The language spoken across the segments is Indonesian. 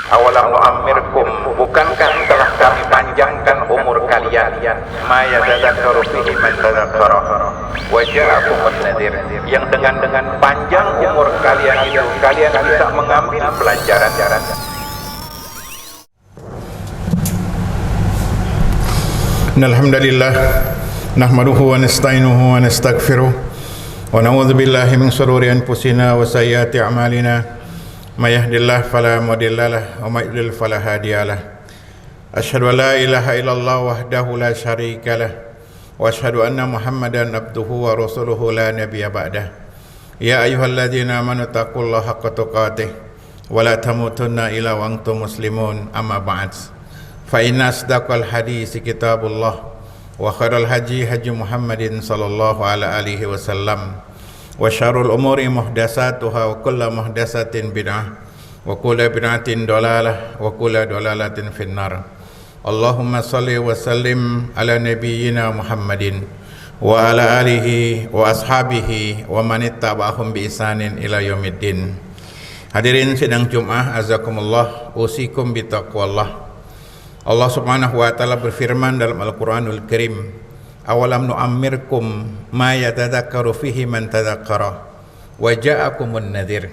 Awalam nu'ammirkum, bukankah telah kami panjangkan umur kalian? Ma yatadzakkaru fihi man tadzakkara wa ja'akumun nadhir. Yang dengan panjang umur kalian itu kalian bisa mengambil pelajaran. Alhamdulillah nahmaduhu wa nasta'inuhu wa nastaghfiruh wa na'udzu billahi min shururi anfusina wa sayyiati a'malina. May yahdihillahu fala mudhillalah wa may yudlil fala hadiyalah. Asyhadu an la ilaha illallah wahdahu la syarikalah wa asyhadu anna Muhammadan abduhu wa rasuluhu la nabiyya ba'dah. Ya ayyuhalladzina amanu taqullaha haqqa tuqatih wa la tamutunna illa wa antum muslimun. Amma ba'd. Fa inna asdaqal hadits kitabullah wa khairal hadi Muhammadin sallallahu alaihi wasallam wa syarrul umuri muhdatsatuha wa kullu muhdatsatin bid'ah wa kullu bid'atin dalalah wa kullu dalalatin finnar. Allahumma shalli wa sallim ala nabiyyina Muhammadin wa ala alihi wa ashabihi wa man ittaba'ahum bi ihsanin ila yaumiddin. Hadirin sidang Jumat, azakumullah, usikum bi taqwallah. Allah Subhanahu wa taala berfirman dalam Al-Qur'anul Karim, awalam nu'ammirkum ma yatadzakkaru fihi man tadzakkara wa ja'akumun nadhir.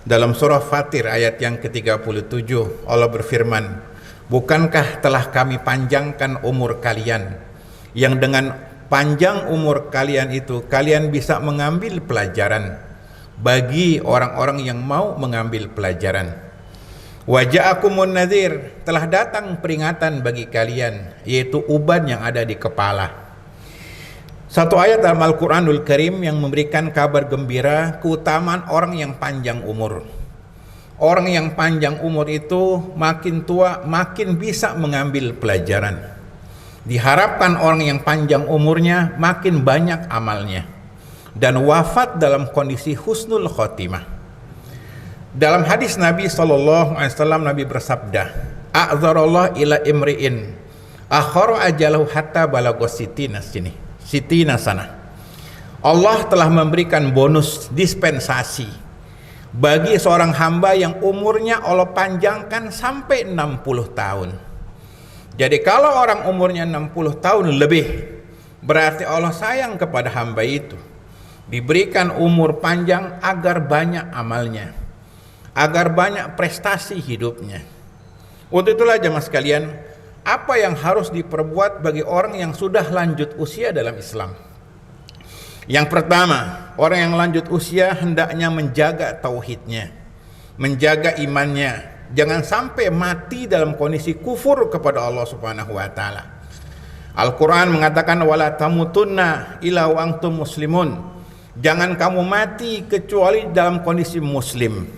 Dalam surah Fatir ayat yang ke-37 Allah berfirman, bukankah telah kami panjangkan umur kalian, yang dengan panjang umur kalian itu kalian bisa mengambil pelajaran, bagi orang-orang yang mau mengambil pelajaran. Wa ja'akumun nadhir, telah datang peringatan bagi kalian, yaitu uban yang ada di kepala. Satu ayat dalam Al-Quranul Karim yang memberikan kabar gembira keutamaan orang yang panjang umur. Orang yang panjang umur itu makin tua makin bisa mengambil pelajaran. Diharapkan orang yang panjang umurnya makin banyak amalnya dan wafat dalam kondisi husnul khotimah. Dalam hadis Nabi SAW, Nabi bersabda, a'dzarallah ila imri'in akhara ajalahu hatta balagha sitina sana. Allah telah memberikan bonus dispensasi bagi seorang hamba yang umurnya Allah panjangkan sampai 60 tahun. Jadi kalau orang umurnya 60 tahun lebih, berarti Allah sayang kepada hamba itu. Diberikan umur panjang agar banyak amalnya, agar banyak prestasi hidupnya. Untuk itulah jemaah sekalian, apa yang harus diperbuat bagi orang yang sudah lanjut usia dalam Islam? Yang pertama, orang yang lanjut usia hendaknya menjaga tauhidnya, menjaga imannya, jangan sampai mati dalam kondisi kufur kepada Allah Subhanahu wa taala. Al-Qur'an mengatakan wala tamutunna illa wa antum muslimun. Jangan kamu mati kecuali dalam kondisi muslim.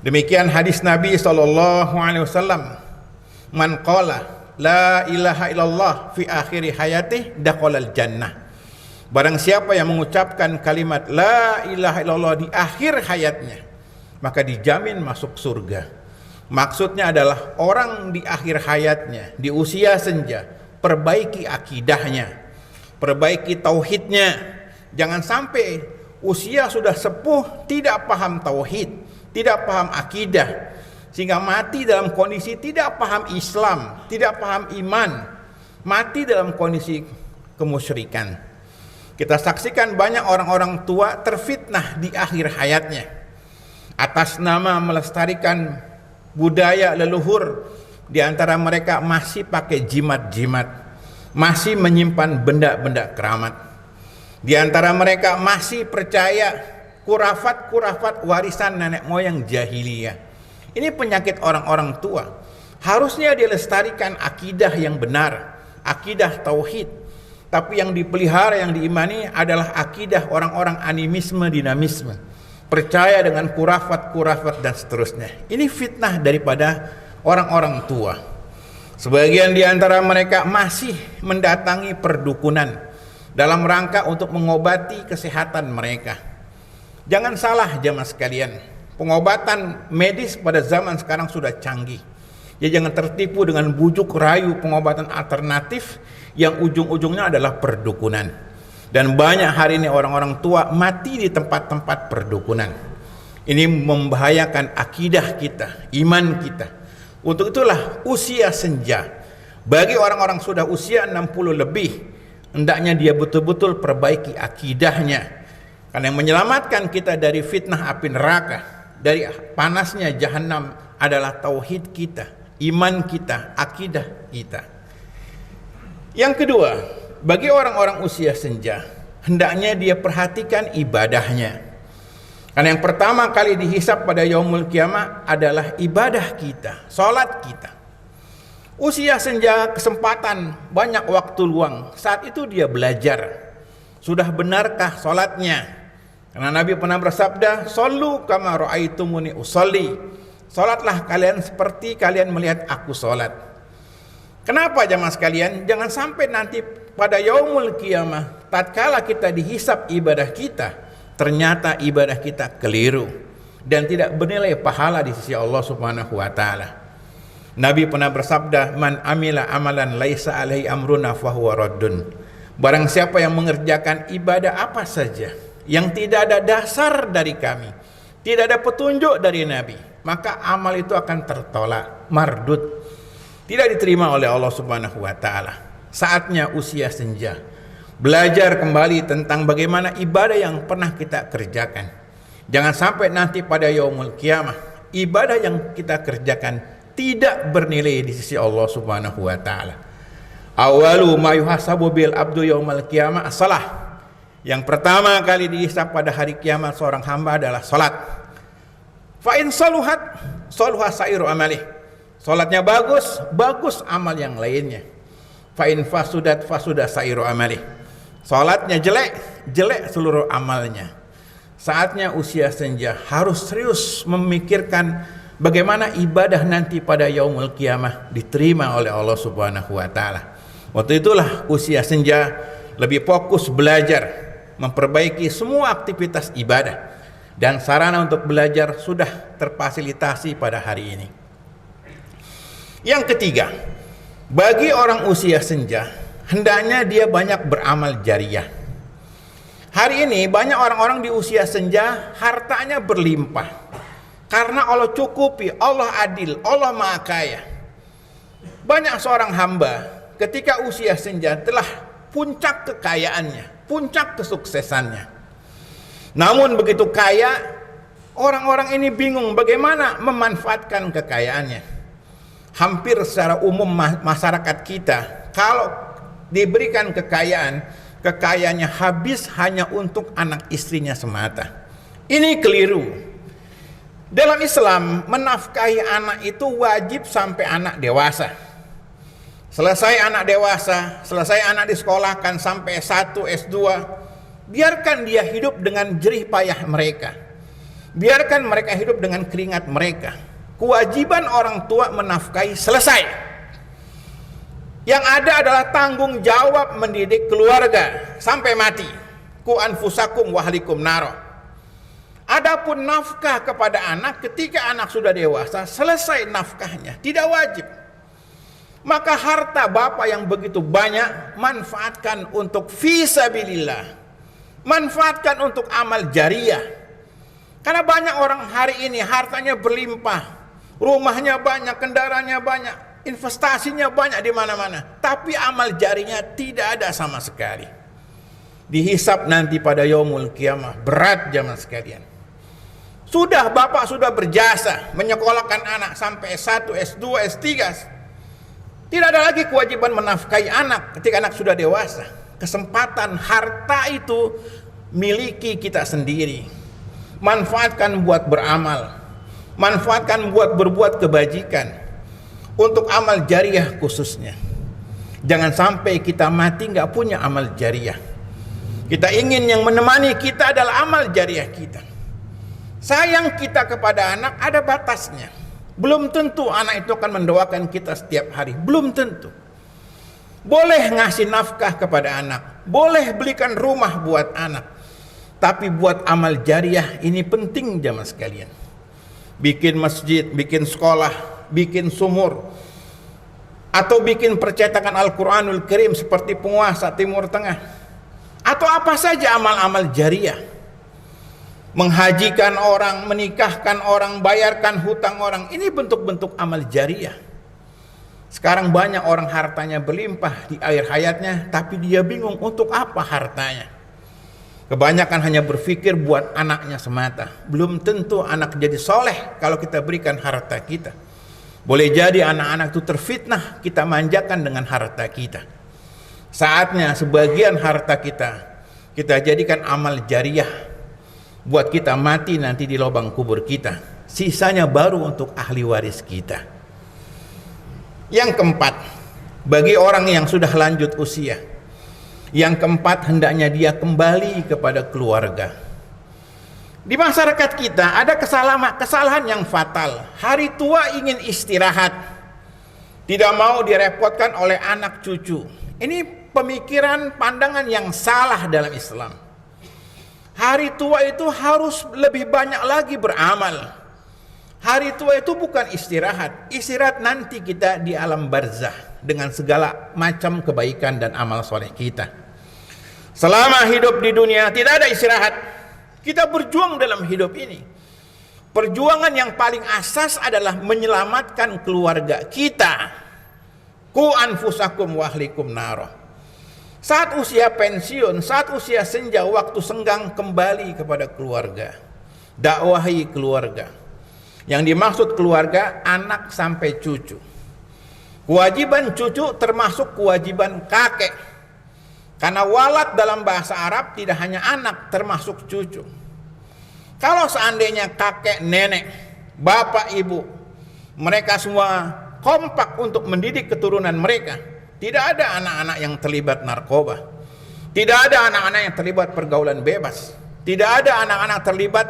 Demikian hadis Nabi SAW, man qala la ilaha illallah fi akhiri hayatih dakhalal jannah. Barang siapa yang mengucapkan kalimat la ilaha illallah di akhir hayatnya, maka dijamin masuk surga. Maksudnya adalah orang di akhir hayatnya, di usia senja, perbaiki akidahnya, perbaiki tauhidnya. Jangan sampai usia sudah sepuh tidak paham tauhid, tidak paham akidah, sehingga mati dalam kondisi tidak paham Islam, tidak paham iman, mati dalam kondisi kemusyrikan. Kita saksikan banyak orang-orang tua terfitnah di akhir hayatnya atas nama melestarikan budaya leluhur. Di antara mereka masih pakai jimat-jimat, masih menyimpan benda-benda keramat. Di antara mereka masih percaya kurafat warisan nenek moyang jahiliyah. Ini penyakit orang-orang tua. Harusnya dilestarikan akidah yang benar, akidah tauhid. Tapi yang dipelihara, yang diimani adalah akidah orang-orang animisme, dinamisme. Percaya dengan kurafat dan seterusnya. Ini fitnah daripada orang-orang tua. Sebagian di antara mereka masih mendatangi perdukunan dalam rangka untuk mengobati kesehatan mereka. Jangan salah jemaah sekalian, pengobatan medis pada zaman sekarang sudah canggih. Ya, jangan tertipu dengan bujuk rayu pengobatan alternatif yang ujung-ujungnya adalah perdukunan. Dan banyak hari ini orang-orang tua mati di tempat-tempat perdukunan. Ini membahayakan akidah kita, iman kita. Untuk itulah usia senja. Bagi orang-orang sudah usia 60 lebih, hendaknya dia betul-betul perbaiki akidahnya. Karena yang menyelamatkan kita dari fitnah api neraka, dari panasnya jahanam adalah tauhid kita, iman kita, akidah kita. Yang kedua, bagi orang-orang usia senja, hendaknya dia perhatikan ibadahnya. Karena yang pertama kali dihisab pada yaumul kiamah adalah ibadah kita, salat kita. Usia senja kesempatan, banyak waktu luang. Saat itu dia belajar. Sudah benarkah salatnya? Karena Nabi pernah bersabda, "Shallu kama ra'aitumuni usolli." Salatlah kalian seperti kalian melihat aku salat. Kenapa jamaah sekalian? Jangan sampai nanti pada yaumul kiamah, tatkala kita dihisab ibadah kita, ternyata ibadah kita keliru dan tidak bernilai pahala di sisi Allah Subhanahu wa taala. Nabi pernah bersabda, "Man amila amalan laisa alaihi amruna fahuwa raddun." Barang siapa yang mengerjakan ibadah apa saja yang tidak ada dasar dari kami, tidak ada petunjuk dari Nabi, maka amal itu akan tertolak, mardud, tidak diterima oleh Allah Subhanahu wa taala. Saatnya usia senja, belajar kembali tentang bagaimana ibadah yang pernah kita kerjakan. Jangan sampai nanti pada yaumul kiamah ibadah yang kita kerjakan tidak bernilai di sisi Allah Subhanahu wa taala. Awalu ma yuhasabu bil abdu yaumal kiamah as-salah. Yang pertama kali dihisab pada hari kiamat seorang hamba adalah salat. Fa in saluhat saluha sairu amalih. Salatnya bagus, bagus amal yang lainnya. Fa in fasudat fasuda sairu amalih. Salatnya jelek, jelek seluruh amalnya. Saatnya usia senja harus serius memikirkan bagaimana ibadah nanti pada yaumul kiamah diterima oleh Allah Subhanahu wa taala. Waktu itulah usia senja lebih fokus belajar, memperbaiki semua aktivitas ibadah, dan sarana untuk belajar sudah terfasilitasi pada hari ini. Yang ketiga, bagi orang usia senja, hendaknya dia banyak beramal jariah. Hari ini banyak orang-orang di usia senja hartanya berlimpah. Karena Allah cukupi, Allah adil, Allah maha kaya. Banyak seorang hamba ketika usia senja telah puncak kekayaannya, puncak kesuksesannya. Namun begitu kaya, orang-orang ini bingung bagaimana memanfaatkan kekayaannya. Hampir secara umum masyarakat kita, kalau diberikan kekayaannya habis hanya untuk anak istrinya semata. Ini keliru. Dalam Islam, menafkahi anak itu wajib sampai anak dewasa. Selesai anak dewasa, selesai anak disekolahkan sampai S1, S2, biarkan dia hidup dengan jerih payah mereka. Biarkan mereka hidup dengan keringat mereka. Kewajiban orang tua menafkahi selesai. Yang ada adalah tanggung jawab mendidik keluarga sampai mati. Ku anfusakum wa ahlikum naro. Adapun nafkah kepada anak ketika anak sudah dewasa, selesai nafkahnya, tidak wajib. Maka harta bapak yang begitu banyak, manfaatkan untuk fisabilillah. Manfaatkan untuk amal jariah. Karena banyak orang hari ini hartanya berlimpah, rumahnya banyak, kendaraannya banyak, investasinya banyak di mana-mana, tapi amal jarinya tidak ada sama sekali. Dihisab nanti pada yaumul kiamah, berat jamaah sekalian. Sudah bapak sudah berjasa menyekolahkan anak sampai S1, S2, S3. Tidak ada lagi kewajiban menafkahi anak ketika anak sudah dewasa. Kesempatan harta itu miliki kita sendiri. Manfaatkan buat beramal, manfaatkan buat berbuat kebajikan, untuk amal jariah khususnya. Jangan sampai kita mati nggak punya amal jariah. Kita ingin yang menemani kita adalah amal jariah kita. Sayang kita kepada anak ada batasnya. Belum tentu anak itu akan mendoakan kita setiap hari. Belum tentu. Boleh ngasih nafkah kepada anak, boleh belikan rumah buat anak, tapi buat amal jariah ini penting jamaah sekalian. Bikin masjid, bikin sekolah, bikin sumur, atau bikin percetakan Al-Quranul Karim seperti penguasa Timur Tengah, atau apa saja amal-amal jariah. menghajikan orang, menikahkan orang, bayarkan hutang orang. Ini bentuk-bentuk amal jariah. Sekarang banyak orang hartanya berlimpah di akhir hayatnya, tapi dia bingung untuk apa hartanya. Kebanyakan hanya berpikir buat anaknya semata. Belum tentu anak jadi soleh kalau kita berikan harta kita. Boleh jadi anak-anak itu terfitnah, kita manjakan dengan harta kita. Saatnya sebagian harta kita jadikan amal jariah. Buat kita mati nanti di lubang kubur kita. Sisanya baru untuk ahli waris kita. Yang keempat, bagi orang yang sudah lanjut usia. Yang keempat, hendaknya dia kembali kepada keluarga. Di masyarakat kita ada kesalahan yang fatal. Hari tua ingin istirahat, tidak mau direpotkan oleh anak cucu. Ini pemikiran, pandangan yang salah dalam Islam. Hari tua itu harus lebih banyak lagi beramal. Hari tua itu bukan istirahat. Istirahat nanti kita di alam barzah dengan segala macam kebaikan dan amal soleh kita. Selama hidup di dunia tidak ada istirahat. Kita berjuang dalam hidup ini. Perjuangan yang paling asas adalah menyelamatkan keluarga kita. Ku anfusakum wa ahlikum naro. Saat usia pensiun, saat usia senja, waktu senggang, kembali kepada keluarga. Dakwahi keluarga. Yang dimaksud keluarga, anak sampai cucu. Kewajiban cucu termasuk kewajiban kakek. Karena walad dalam bahasa Arab tidak hanya anak, termasuk cucu. Kalau seandainya kakek, nenek, bapak, ibu, mereka semua kompak untuk mendidik keturunan mereka, tidak ada anak-anak yang terlibat narkoba, tidak ada anak-anak yang terlibat pergaulan bebas, tidak ada anak-anak terlibat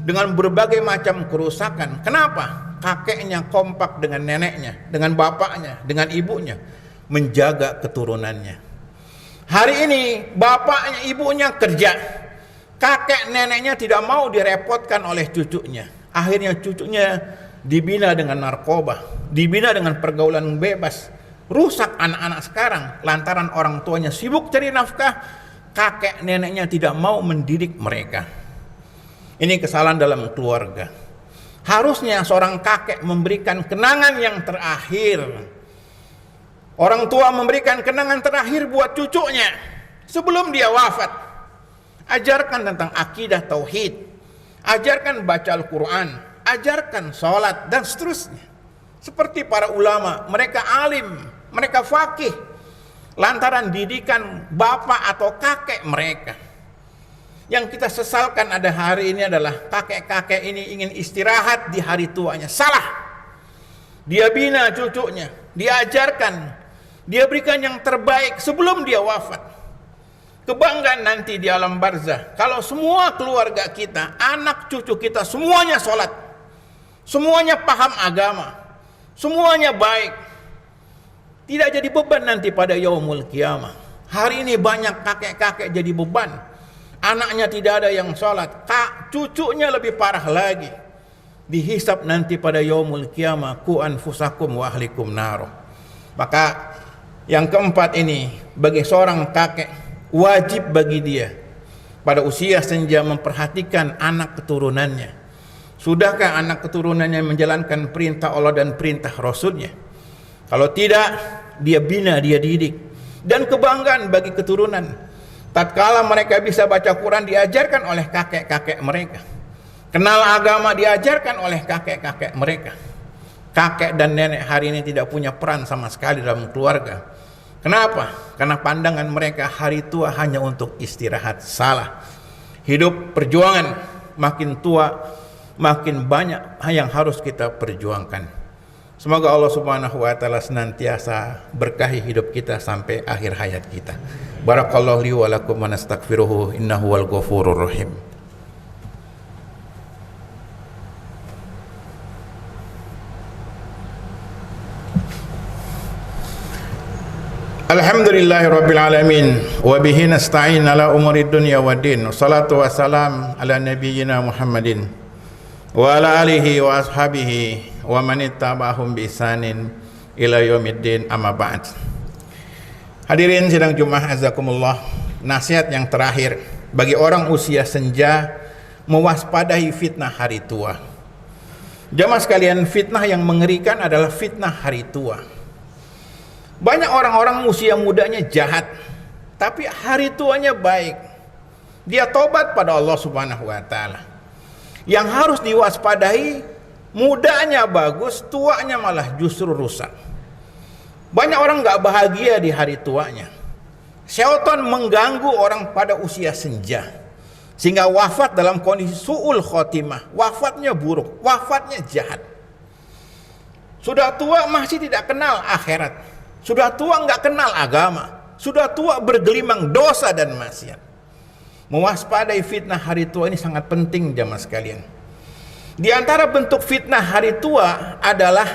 dengan berbagai macam kerusakan. Kenapa? Kakeknya kompak dengan neneknya, dengan bapaknya, dengan ibunya, menjaga keturunannya. Hari ini bapaknya, ibunya kerja, kakek neneknya tidak mau direpotkan oleh cucunya. Akhirnya cucunya dibina dengan narkoba, dibina dengan pergaulan bebas. Rusak anak-anak sekarang lantaran orang tuanya sibuk cari nafkah, kakek neneknya tidak mau mendidik mereka. Ini kesalahan dalam keluarga. Harusnya seorang kakek memberikan kenangan yang terakhir. Orang tua memberikan kenangan terakhir buat cucunya sebelum dia wafat. Ajarkan tentang akidah tauhid, ajarkan baca Al-Quran, ajarkan sholat, dan seterusnya. Seperti para ulama, mereka alim, mereka faqih, lantaran didikan bapak atau kakek mereka. Yang kita sesalkan ada hari ini adalah kakek-kakek ini ingin istirahat di hari tuanya. Salah. Dia bina cucunya, dia ajarkan, dia berikan yang terbaik sebelum dia wafat. Kebanggaan nanti di alam barzah kalau semua keluarga kita, anak cucu kita semuanya sholat, semuanya paham agama, semuanya baik. Tidak jadi beban nanti pada yaumul qiyamah. Hari ini banyak kakek-kakek jadi beban. Anaknya tidak ada yang sholat, cucunya lebih parah lagi. Dihisab nanti pada yaumul qiyamah, ku anfusakum wa ahlikum naro. Maka yang keempat ini, bagi seorang kakek, wajib bagi dia pada usia senja memperhatikan anak keturunannya. Sudahkah anak keturunannya menjalankan perintah Allah dan perintah Rasulnya? Kalau tidak, dia bina, dia didik. Dan kebanggaan bagi keturunan. Tatkala mereka bisa baca Quran diajarkan oleh kakek-kakek mereka. Kenal agama diajarkan oleh kakek-kakek mereka. Kakek dan nenek hari ini tidak punya peran sama sekali dalam keluarga. Kenapa? Karena pandangan mereka hari tua hanya untuk istirahat. Salah. Hidup perjuangan, makin tua makin banyak yang harus kita perjuangkan. Semoga Allah Subhanahu wa taala senantiasa berkahi hidup kita sampai akhir hayat kita. Barakallahu li wa lakum wa nastaghfiruhu innahu wal ghafurur rahim. Alhamdulillahirabbil alamin wa bihi nasta'in ala umuri dunya waddin. Wassalatu wassalam ala nabiyyina Muhammadin wa ala alihi wa ashabihi wa man ittaba'ahum bi ihsanin ila yaumiddin, amma ba'd. Hadirin sidang Jumat azakumullah, nasihat yang terakhir bagi orang usia senja mewaspadai fitnah hari tua. Jamaah sekalian, fitnah yang mengerikan adalah fitnah hari tua. Banyak orang-orang usia mudanya jahat, tapi hari tuanya baik. Dia tobat pada Allah Subhanahu wa taala. Yang harus diwaspadai, mudanya bagus, tuanya malah justru rusak. Banyak orang gak bahagia di hari tuanya. Syaitan mengganggu orang pada usia senja, sehingga wafat dalam kondisi su'ul khotimah, wafatnya buruk, wafatnya jahat. Sudah tua masih tidak kenal akhirat, sudah tua nggak kenal agama, sudah tua bergelimang dosa dan maksiat. Mewaspadai fitnah hari tua ini sangat penting jamaah sekalian. Di antara bentuk fitnah hari tua adalah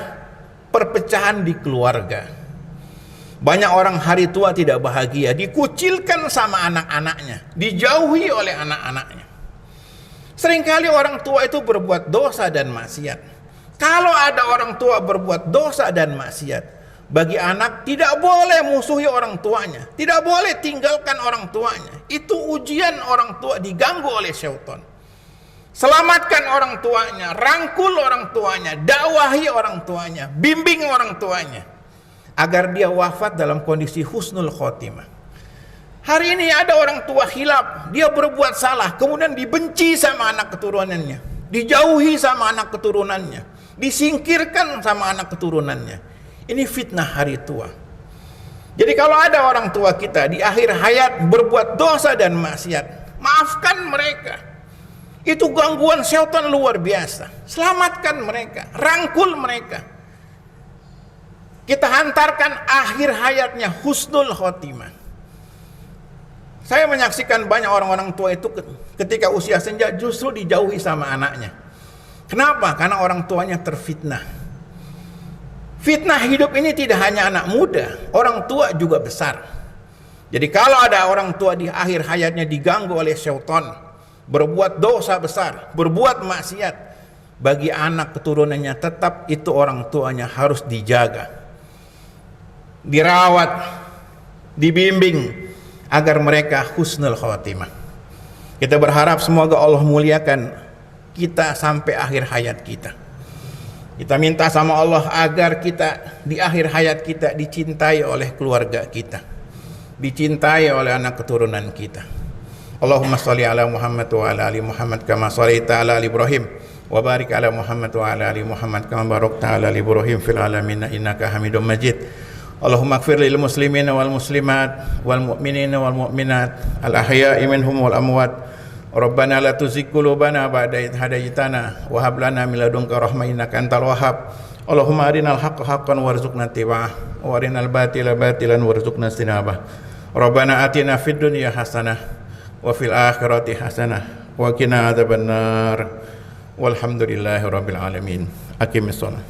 perpecahan di keluarga. Banyak orang hari tua tidak bahagia, dikucilkan sama anak-anaknya, dijauhi oleh anak-anaknya. Seringkali orang tua itu berbuat dosa dan maksiat. Kalau ada orang tua berbuat dosa dan maksiat, bagi anak tidak boleh musuhi orang tuanya, tidak boleh tinggalkan orang tuanya. Itu ujian orang tua diganggu oleh syaitan. Selamatkan orang tuanya, rangkul orang tuanya, dakwahi orang tuanya, bimbing orang tuanya, agar dia wafat dalam kondisi husnul khotimah. Hari ini ada orang tua khilaf, dia berbuat salah, kemudian dibenci sama anak keturunannya, dijauhi sama anak keturunannya, disingkirkan sama anak keturunannya. Ini fitnah hari tua. Jadi kalau ada orang tua kita di akhir hayat berbuat dosa dan maksiat, maafkan mereka. Itu gangguan syaitan luar biasa. Selamatkan mereka, rangkul mereka. Kita hantarkan akhir hayatnya husnul khotimah. Saya menyaksikan banyak orang-orang tua itu ketika usia senja justru dijauhi sama anaknya. Kenapa? Karena orang tuanya terfitnah. Fitnah hidup ini tidak hanya anak muda, orang tua juga besar. Jadi kalau ada orang tua di akhir hayatnya diganggu oleh syaitan, berbuat dosa besar, berbuat maksiat, bagi anak keturunannya tetap itu orang tuanya harus dijaga, dirawat, dibimbing agar mereka husnul khatimah. Kita berharap semoga Allah muliakan kita sampai akhir hayat kita. Kita minta sama Allah agar kita di akhir hayat kita dicintai oleh keluarga kita, dicintai oleh anak keturunan kita. Allahumma sholli ala Muhammad wa ala ali Muhammad kama shallaita ala ali Ibrahim wa barik ala Muhammad wa ala ali Muhammad kama barakta ala ali Ibrahim fil alamin innaka Hamidum Majid. Allahumma ighfir lil muslimina wal muslimat wal mu'minina wal mu'minat al ahya'i minhum wal amwat. Rabbana la tuzigh qulubana ba'da idh hadaytana wa hab lana min ladunka rahmah innaka antal wahhab. Allahumma arinal haqqo haqqan warzuqna ittiba'ah wa arinal batila batilan warzuqna ijtinabah. Rabbana atina fid dunya hasanah wa fil akhirati hasanah wa qina adzabannar. Walhamdulillahirabbil alamin. Aqimissalah.